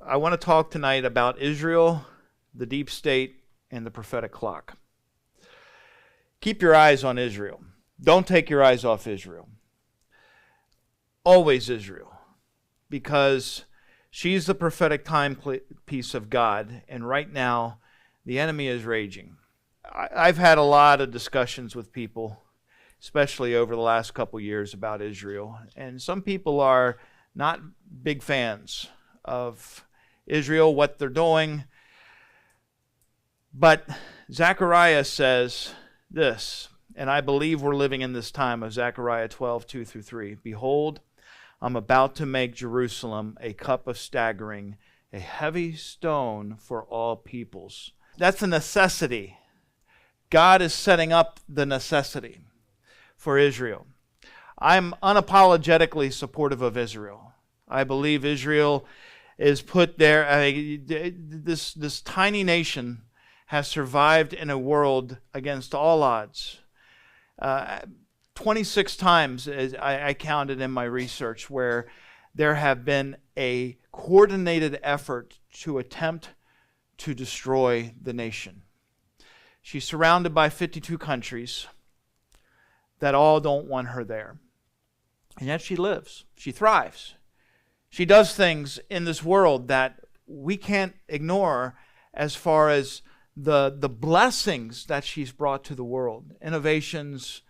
I want to talk tonight about Israel, the deep state, and the prophetic clock. Keep your eyes on Israel. Don't take your eyes off Israel. Always Israel, because she's the prophetic timepiece of God, and right now the enemy is raging. I've had a lot of discussions with people, especially over the last couple years, about Israel, and some people are not big fans of Israel, what they're doing. But Zechariah says this, and I believe we're living in this time of Zechariah 12, 2-3. Behold, I'm about to make Jerusalem a cup of staggering, a heavy stone for all peoples. That's a necessity. God is setting up the necessity for Israel. I'm unapologetically supportive of Israel. I believe Israel is put there. This tiny nation has survived in a world against all odds. 26 times, as I counted in my research, where there have been a coordinated effort to attempt to destroy the nation. She's surrounded by 52 countries that all don't want her there. And yet she lives. She thrives. She does things in this world that we can't ignore as far as the blessings that she's brought to the world. Innovations,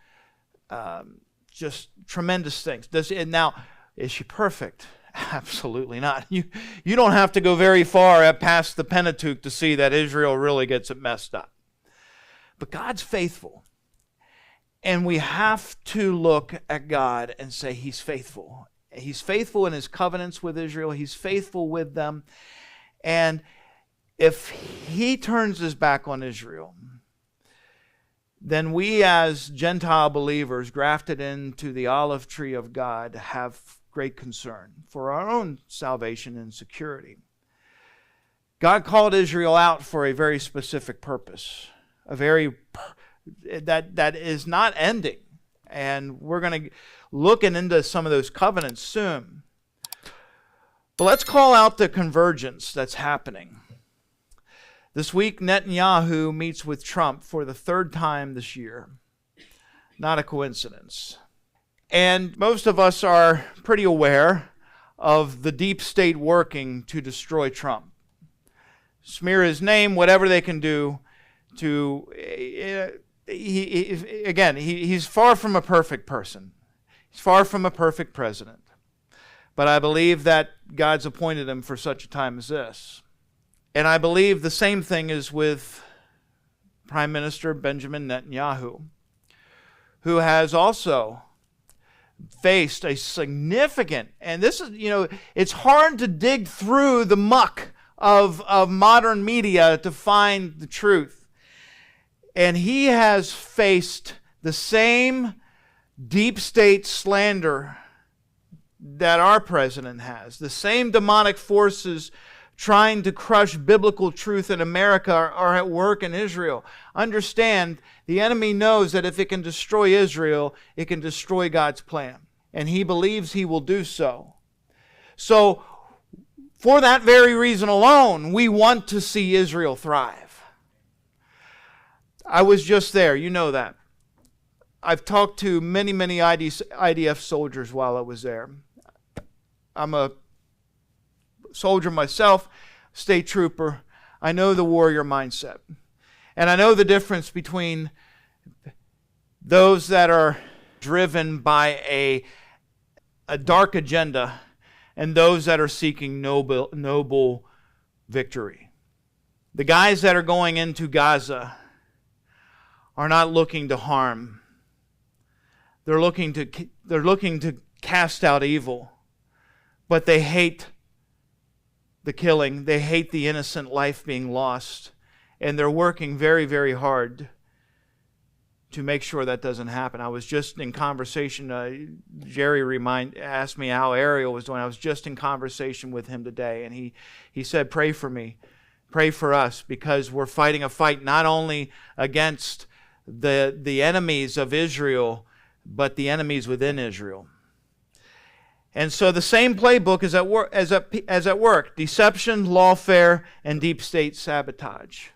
just tremendous things. Now, is she perfect? Absolutely not. You don't have to go very far past the Pentateuch to see that Israel really gets it messed up. But God's faithful. And we have to look at God and say He's faithful. He's faithful in His covenants with Israel. He's faithful with them. And if He turns His back on Israel, then we as Gentile believers grafted into the olive tree of God have great concern for our own salvation and security. God called Israel out for a very specific purpose, that is not ending. And we're going to look into some of those covenants soon. But let's call out the convergence that's happening. This week, Netanyahu meets with Trump for the third time this year. Not a coincidence. And most of us are pretty aware of the deep state working to destroy Trump. Smear his name, whatever they can do to... He's far from a perfect person. He's far from a perfect president. But I believe that God's appointed him for such a time as this. And I believe the same thing is with Prime Minister Benjamin Netanyahu, who has also faced a significant, and this is, it's hard to dig through the muck of modern media to find the truth. And he has faced the same deep state slander that our president has. The same demonic forces trying to crush biblical truth in America are at work in Israel. Understand, the enemy knows that if it can destroy Israel, it can destroy God's plan. And he believes he will do so. So, for that very reason alone, we want to see Israel thrive. I was just there, you know that. I've talked to many IDF soldiers while I was there. I'm a soldier myself, state trooper. I know the warrior mindset. And I know the difference between those that are driven by a dark agenda and those that are seeking noble victory. The guys that are going into Gaza are not looking to harm. They're looking to cast out evil, but they hate the killing. They hate the innocent life being lost, and they're working very, very hard to make sure that doesn't happen. I was just in conversation. Jerry asked me how Ariel was doing. I was just in conversation with him today, and he said, "Pray for me, pray for us, because we're fighting a fight not only against the enemies of Israel, but the enemies within Israel." And so the same playbook is at work. Deception, lawfare, and deep state sabotage.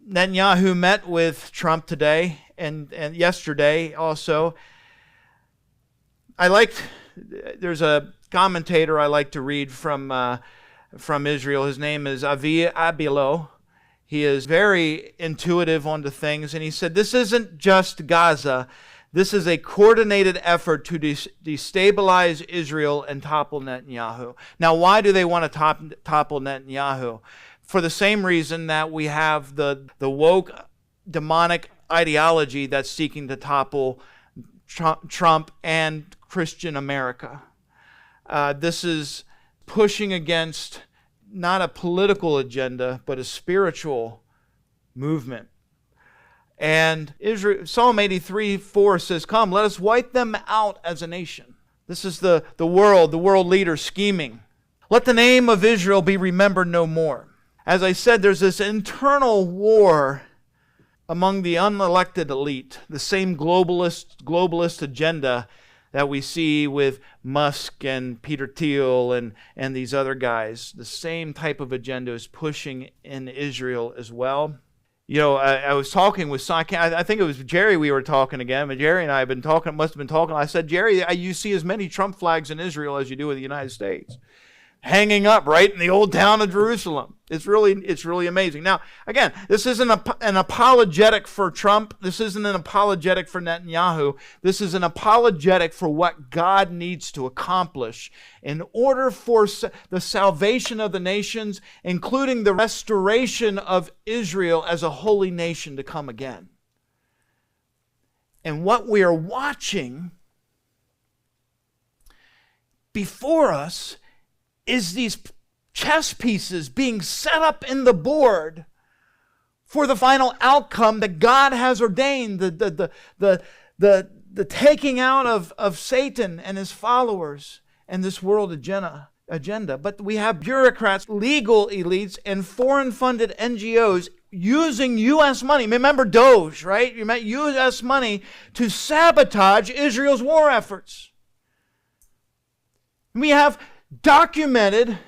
Netanyahu met with Trump today and yesterday also. There's a commentator I like to read from Israel. His name is Avi Abilo. He is very intuitive onto things, and he said, this isn't just Gaza. This is a coordinated effort to destabilize Israel and topple Netanyahu. Now, why do they want to topple Netanyahu? For the same reason that we have the woke demonic ideology that's seeking to topple Trump and Christian America. This is pushing against not a political agenda, but a spiritual movement. And Psalm 83:4 says, come, let us wipe them out as a nation. This is the world leader scheming. Let the name of Israel be remembered no more. As I said, there's this internal war among the unelected elite, the same globalist agenda that we see with Musk and Peter Thiel and these other guys. The same type of agenda is pushing in Israel as well. You know, I was talking with, I think it was Jerry we were talking again, but Jerry and I have been talking, must have been talking. I said, Jerry, you see as many Trump flags in Israel as you do in the United States, hanging up right in the old town of Jerusalem. It's really amazing. Now, again, this isn't an apologetic for Trump. This isn't an apologetic for Netanyahu. This is an apologetic for what God needs to accomplish in order for the salvation of the nations, including the restoration of Israel as a holy nation to come again. And what we are watching before us is these chess pieces being set up in the board for the final outcome that God has ordained, the taking out of Satan and his followers and this world agenda. But we have bureaucrats, legal elites, and foreign-funded NGOs using U.S. money. Remember Doge, right? You meant U.S. money to sabotage Israel's war efforts. We have documented,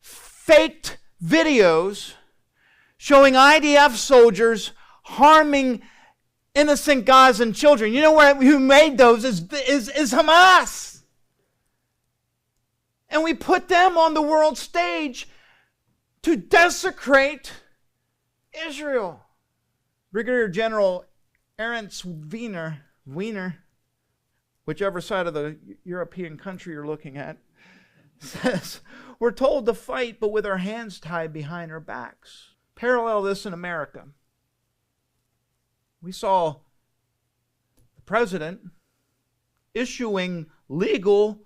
faked videos showing IDF soldiers harming innocent Gazan children. You know who made those is Hamas. And we put them on the world stage to desecrate Israel. Brigadier General Ernst Wiener, whichever side of the European country you're looking at, says, we're told to fight, but with our hands tied behind our backs. Parallel this in America. We saw the president issuing legal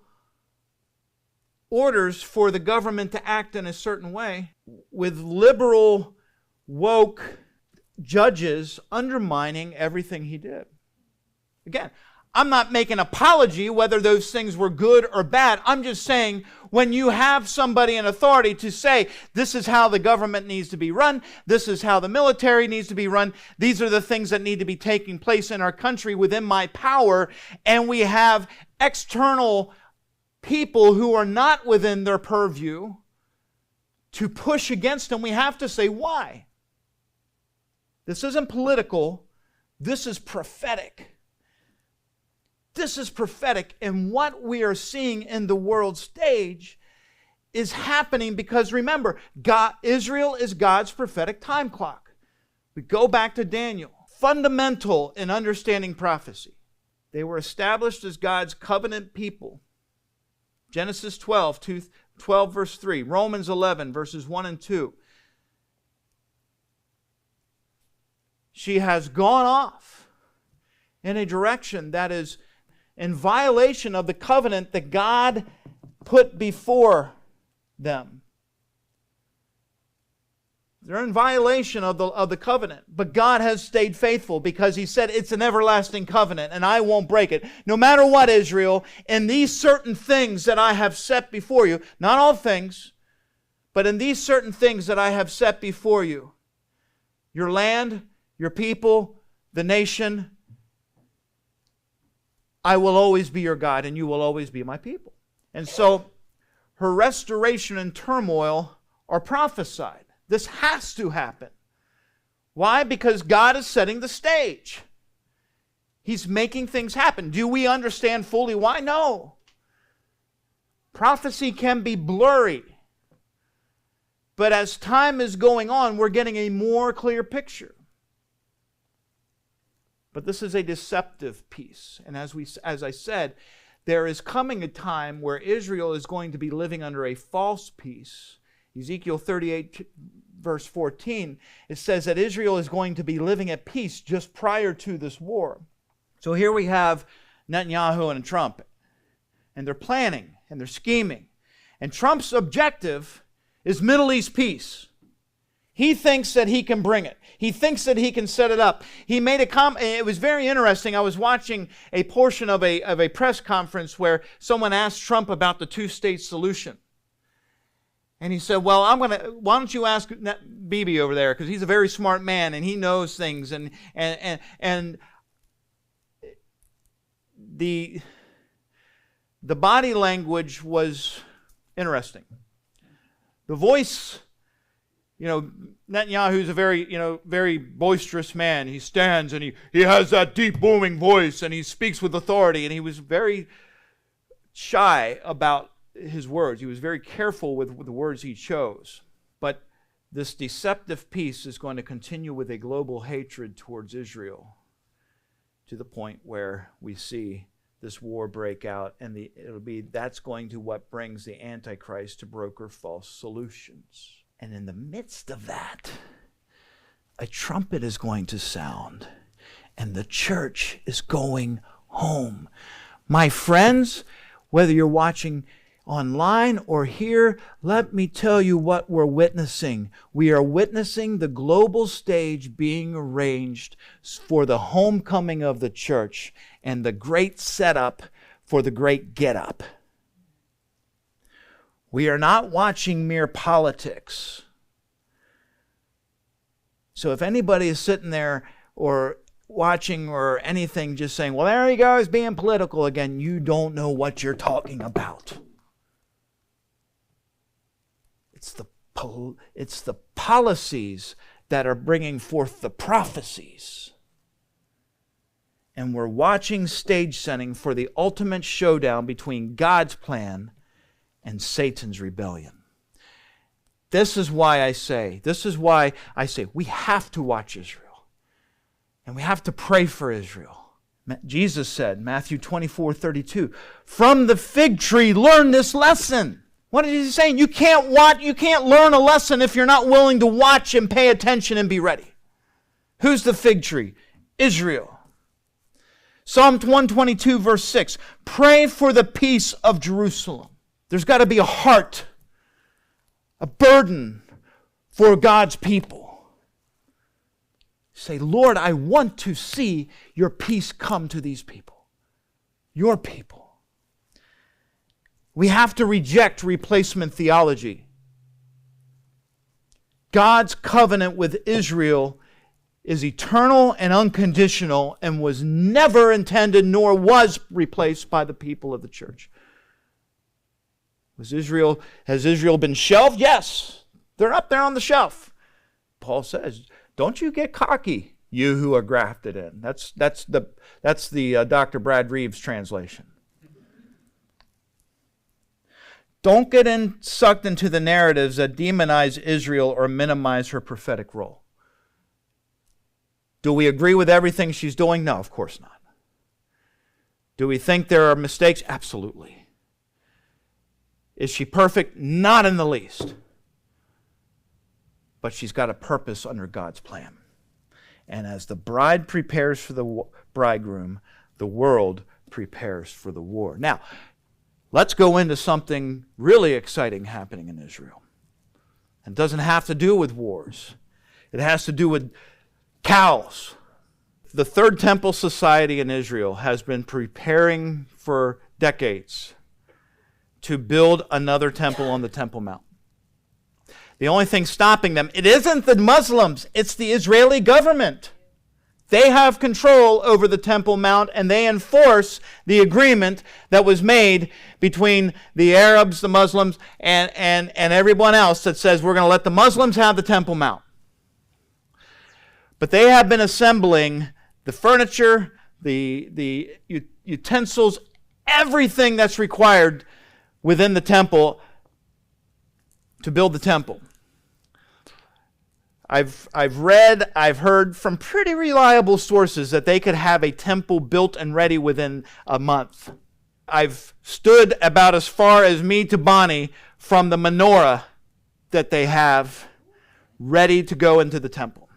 orders for the government to act in a certain way, with liberal, woke judges undermining everything he did. Again, I'm not making an apology whether those things were good or bad. I'm just saying when you have somebody in authority to say, this is how the government needs to be run, this is how the military needs to be run, these are the things that need to be taking place in our country within my power, and we have external people who are not within their purview to push against them, we have to say, why? This isn't political, this is prophetic. This is prophetic, and what we are seeing in the world stage is happening because, remember, Israel is God's prophetic time clock. We go back to Daniel. Fundamental in understanding prophecy. They were established as God's covenant people. Genesis 12 verse 3. Romans 11 verses 1 and 2. She has gone off in a direction that is in violation of the covenant that God put before them. They're in violation of the covenant. But God has stayed faithful because He said it's an everlasting covenant and I won't break it. No matter what, Israel, in these certain things that I have set before you, not all things, but in these certain things that I have set before you, your land, your people, the nation, I will always be your God and you will always be my people. And so her restoration and turmoil are prophesied. This has to happen. Why? Because God is setting the stage. He's making things happen. Do we understand fully why? No. Prophecy can be blurry. But as time is going on, we're getting a more clear picture. But this is a deceptive piece. And as I said, there is coming a time where Israel is going to be living under a false peace. Ezekiel 38, verse 14, it says that Israel is going to be living at peace just prior to this war. So here we have Netanyahu and Trump. And they're planning and they're scheming. And Trump's objective is Middle East peace. He thinks that he can bring it. He thinks that he can set it up. He made a comment. It was very interesting. I was watching a portion of a press conference where someone asked Trump about the two-state solution. And he said, well, why don't you ask Bibi over there, because he's a very smart man and he knows things. And the body language was interesting. The voice, Netanyahu's a very boisterous man. He stands and he has that deep booming voice and he speaks with authority, and he was very shy about his words. He was very careful with the words he chose. But this deceptive peace is going to continue with a global hatred towards Israel to the point where we see this war break out, and that's going to what brings the Antichrist to broker false solutions. And in the midst of that, a trumpet is going to sound, and the church is going home. My friends, whether you're watching online or here, let me tell you what we're witnessing. We are witnessing the global stage being arranged for the homecoming of the church and the great setup for the great get-up. We are not watching mere politics. So if anybody is sitting there or watching or anything just saying, well, there he goes being political again, you don't know what you're talking about. It's the policies that are bringing forth the prophecies. And we're watching stage setting for the ultimate showdown between God's plan and Satan's rebellion. This is why I say we have to watch Israel. And we have to pray for Israel. Jesus said, Matthew 24:32, from the fig tree learn this lesson. What is he saying? You can't learn a lesson if you're not willing to watch and pay attention and be ready. Who's the fig tree? Israel. Psalm 122 verse 6. Pray for the peace of Jerusalem. There's got to be a heart, a burden for God's people. Say, Lord, I want to see your peace come to these people. Your people. We have to reject replacement theology. God's covenant with Israel is eternal and unconditional and was never intended nor was replaced by the people of the church. Has Israel been shelved? Yes. They're up there on the shelf. Paul says, don't you get cocky, you who are grafted in. That's the Dr. Brad Reeves translation. Don't get sucked into the narratives that demonize Israel or minimize her prophetic role. Do we agree with everything she's doing? No, of course not. Do we think there are mistakes? Absolutely. Is she perfect? Not in the least. But she's got a purpose under God's plan. And as the bride prepares for the bridegroom, the world prepares for the war. Now, let's go into something really exciting happening in Israel. It doesn't have to do with wars. It has to do with cows. The Third Temple Society in Israel has been preparing for decades to build another temple on the Temple Mount. The only thing stopping them, it isn't the Muslims, it's the Israeli government. They have control over the Temple Mount, and they enforce the agreement that was made between the Arabs, the Muslims, and everyone else that says we're going to let the Muslims have the Temple Mount. But they have been assembling the furniture, the utensils, everything that's required within the temple to build the temple. I've heard from pretty reliable sources that they could have a temple built and ready within a month. I've stood about as far as me to Bonnie from the menorah that they have ready to go into the temple.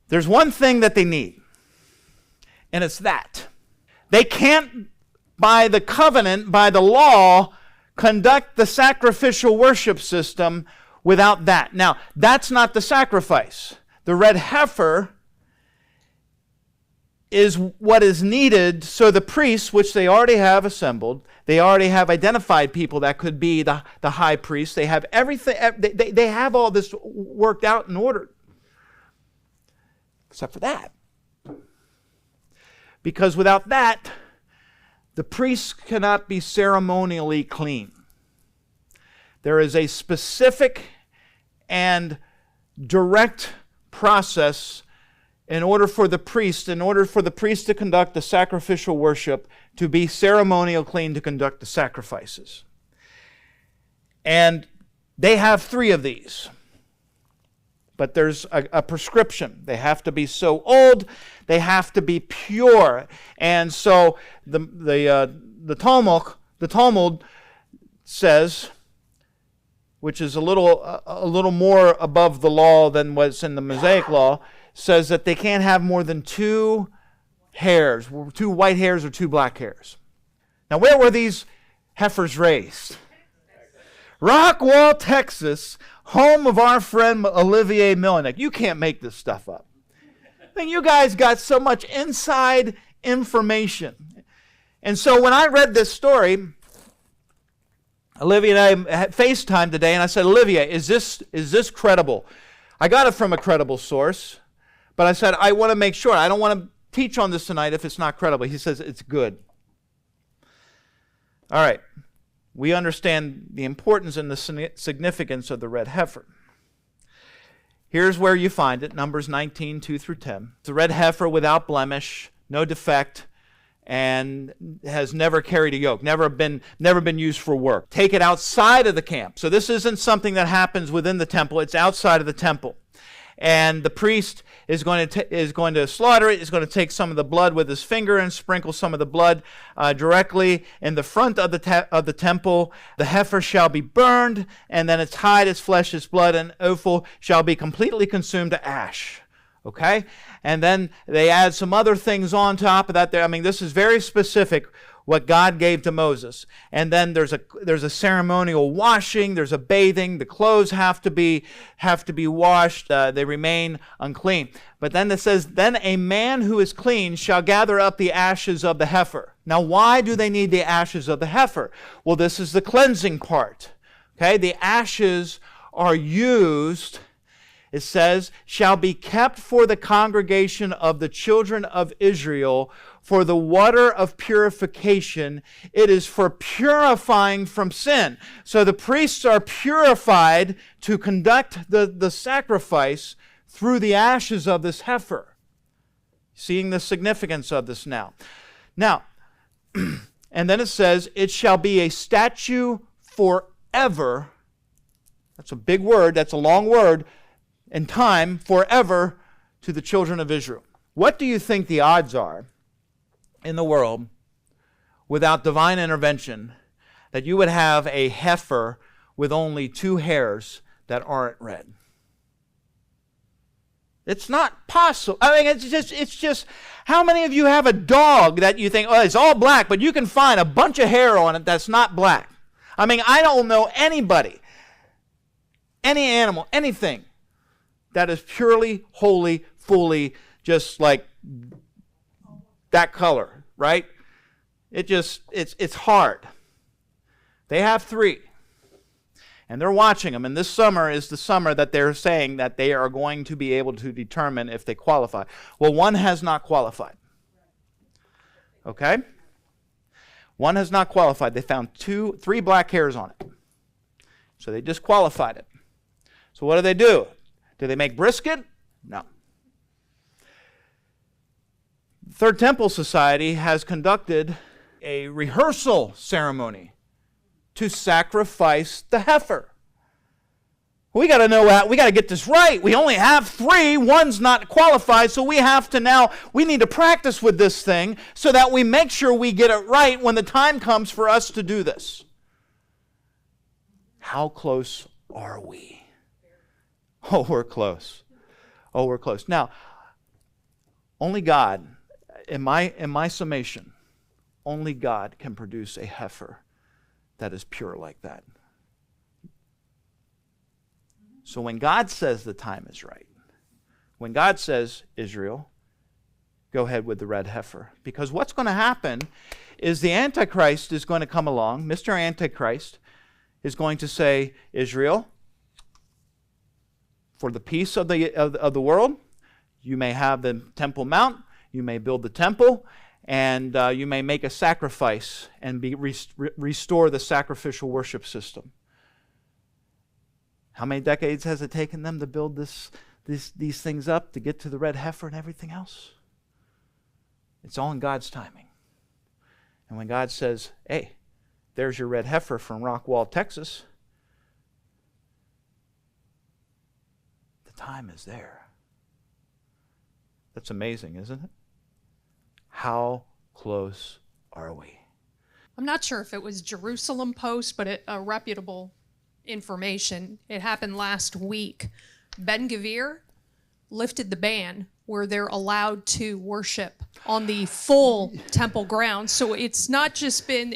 There's one thing that they need, and it's that. They can't, by the covenant, by the law, conduct the sacrificial worship system without that. Now, that's not the sacrifice. The red heifer is what is needed so the priests, which they already have assembled, they already have identified people that could be the high priest. They have everything, they have all this worked out and ordered. Except for that. Because without that, the priests cannot be ceremonially clean. There is a specific and direct process in order for the priest to conduct the sacrificial worship, to be ceremonial clean, to conduct the sacrifices. And they have 3 of these. But there's a prescription. They have to be so old, they have to be pure. And so the Talmud says, which is a little more above the law than what's in the Mosaic law, says that they can't have more than 2 hairs, 2 white hairs or 2 black hairs. Now, where were these heifers raised? Rockwall, Texas, home of our friend Olivier Milinek. You can't make this stuff up. I mean, you guys got so much inside information. And so when I read this story, Olivia and I had FaceTime today, and I said, Olivia, is this credible? I got it from a credible source, but I said, I want to make sure. I don't want to teach on this tonight if it's not credible. He says, it's good. All right. We understand the importance and the significance of the red heifer. Here's where you find it, Numbers 19, 2 through 10. The red heifer without blemish, no defect, and has never carried a yoke, never been used for work. Take it outside of the camp. So this isn't something that happens within the temple, it's outside of the temple. And the priest is going to slaughter it, is going to take some of the blood with his finger and sprinkle some of the blood directly in the front of the temple. The heifer shall be burned, and then its hide, its flesh, its blood, and offal shall be completely consumed to ash. Okay? And then they add some other things on top of that. I mean, this is very specific what God gave to Moses. And then there's a ceremonial washing, there's a bathing, the clothes have to be washed, they remain unclean. But then it says, then a man who is clean shall gather up the ashes of the heifer. Now, why do they need the ashes of the heifer? Well, this is the cleansing part. Okay, the ashes are used, it says, shall be kept for the congregation of the children of Israel for the water of purification. It is for purifying from sin. So the priests are purified to conduct the sacrifice through the ashes of this heifer. Seeing the significance of this now. Now, and then it says, it shall be a statute forever. That's a big word, that's a long word. And time forever to the children of Israel. What do you think the odds are in the world without divine intervention that you would have a heifer with only 2 hairs that aren't red? It's not possible. I mean, it's just how many of you have a dog that you think, oh, it's all black, but you can find a bunch of hair on it that's not black? I mean, I don't know anybody, any animal, anything that is purely, wholly, fully, just like that color, right? It's hard. They have 3. And they're watching them. And this summer is the summer that they're saying that they are going to be able to determine if they qualify. Well, one has not qualified. Okay? One has not qualified. They found 3 black hairs on it. So they disqualified it. So what do? Do they make brisket? No. The Third Temple Society has conducted a rehearsal ceremony to sacrifice the heifer. We got to know that. We got to get this right. We only have 3. One's not qualified, so we need to practice with this thing so that we make sure we get it right when the time comes for us to do this. How close are we? Oh, we're close. Oh, we're close. Now, only God, in my summation, only God can produce a heifer that is pure like that. So when God says the time is right, when God says, Israel, go ahead with the red heifer. Because what's going to happen is the Antichrist is going to come along. Mr. Antichrist is going to say, Israel, for the peace of the world, you may have the Temple Mount, you may build the temple, and you may make a sacrifice and restore the sacrificial worship system. How many decades has it taken them to build these things up, to get to the red heifer and everything else? It's all in God's timing. And when God says, hey, there's your red heifer from Rockwall, Texas, the time is there. That's amazing, isn't it? How close are we? I'm not sure if it was Jerusalem Post, but a reputable information. It happened last week. Ben Gvir lifted the ban where they're allowed to worship on the full temple grounds. So it's not just been...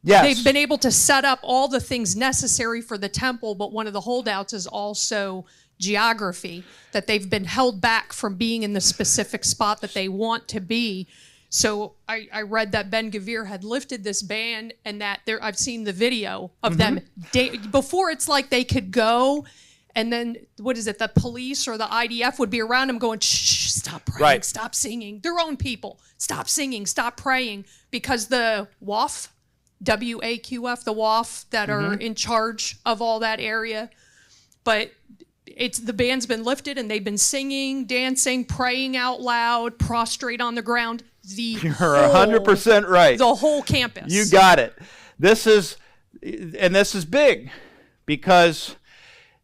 Yes. They've been able to set up all the things necessary for the temple, but one of the holdouts is also geography, that they've been held back from being in the specific spot that they want to be. So I read that Ben Gvir had lifted this ban, and that I've seen the video of them. Before, it's like they could go, and then, the police or the IDF would be around them going, shh, stop praying, stop singing. Their own people, stop singing, stop praying, because the WAF, WAQF, the WAF that are in charge of all that area. But the ban's been lifted, and they've been singing, dancing, praying out loud, prostrate on the ground. You're 100% right. The whole campus. You got it. This is big, because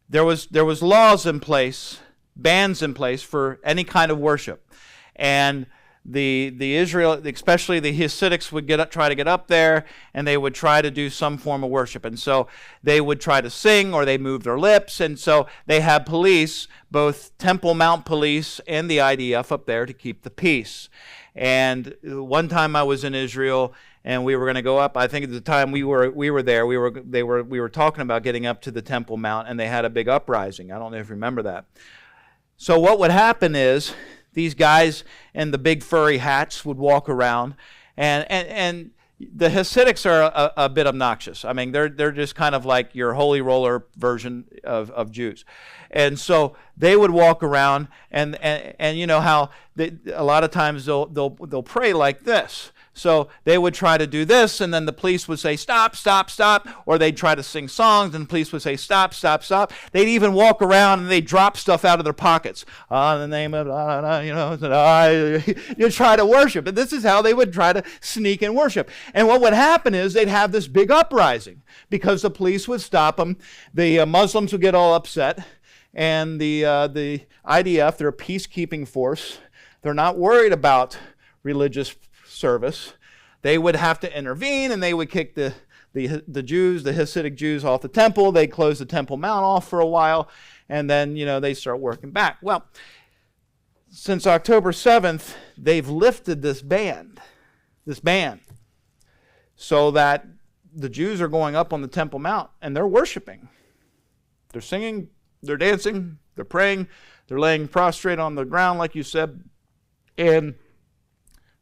there was laws in place, bans in place for any kind of worship, and the Israel, especially the Hasidics, would try to get up there, and they would try to do some form of worship. And so they would try to sing, or they'd move their lips. And so they had police, both Temple Mount police and the IDF up there to keep the peace. And one time I was in Israel, and we were going to go up. I think at the time we were there, we were talking about getting up to the Temple Mount, and they had a big uprising. I don't know if you remember that. So what would happen is, these guys in the big furry hats would walk around, and the Hasidics are a bit obnoxious. I mean, they're just kind of like your holy roller version of Jews. And so they would walk around, and you know how a lot of times they'll pray like this. So they would try to do this, and then the police would say, stop, stop, stop. Or they'd try to sing songs, and the police would say, stop, stop, stop. They'd even walk around, and they'd drop stuff out of their pockets. In the name of, you try to worship. And this is how they would try to sneak and worship. And what would happen is they'd have this big uprising, because the police would stop them. The Muslims would get all upset. And the IDF, they're a peacekeeping force. They're not worried about religious service. They would have to intervene, and they would kick the Jews, the Hasidic Jews, off the temple. They'd close the Temple Mount off for a while, and then they start working back. Well, since October 7th, they've lifted this ban, so that the Jews are going up on the Temple Mount, and they're worshiping. They're singing, they're dancing, they're praying, they're laying prostrate on the ground, like you said, and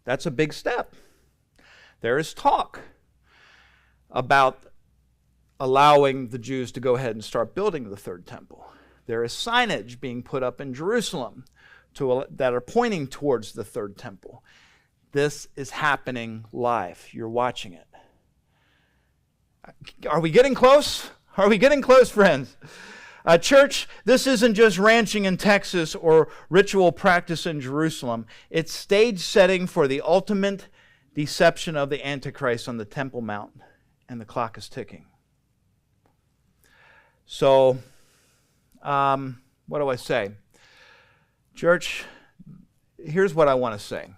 that's a big step. There is talk about allowing the Jews to go ahead and start building the third temple. There is signage being put up in Jerusalem that are pointing towards the third temple. This is happening live. You're watching it. Are we getting close? Are we getting close, friends? Church, this isn't just ranching in Texas or ritual practice in Jerusalem. It's stage setting for the ultimate deception of the Antichrist on the Temple Mount, and the clock is ticking. So, what do I say? Church, here's what I want to say.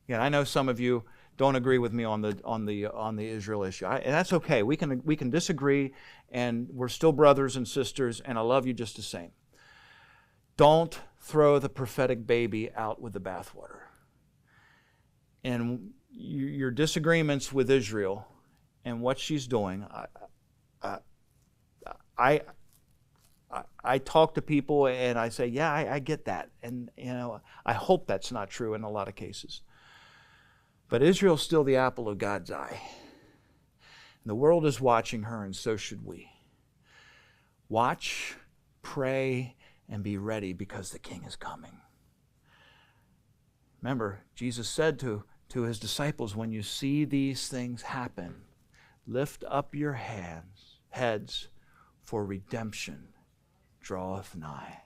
Again, I know some of you don't agree with me on the Israel issue, and that's okay. We can disagree, and we're still brothers and sisters, and I love you just the same. Don't throw the prophetic baby out with the bathwater. And your disagreements with Israel and what she's doing, I talk to people and I say, yeah, I get that, and I hope that's not true in a lot of cases. But Israel's still the apple of God's eye. And the world is watching her, and so should we. Watch, pray, and be ready, because the King is coming. Remember, Jesus said to his disciples, when you see these things happen, lift up your heads, for redemption draweth nigh.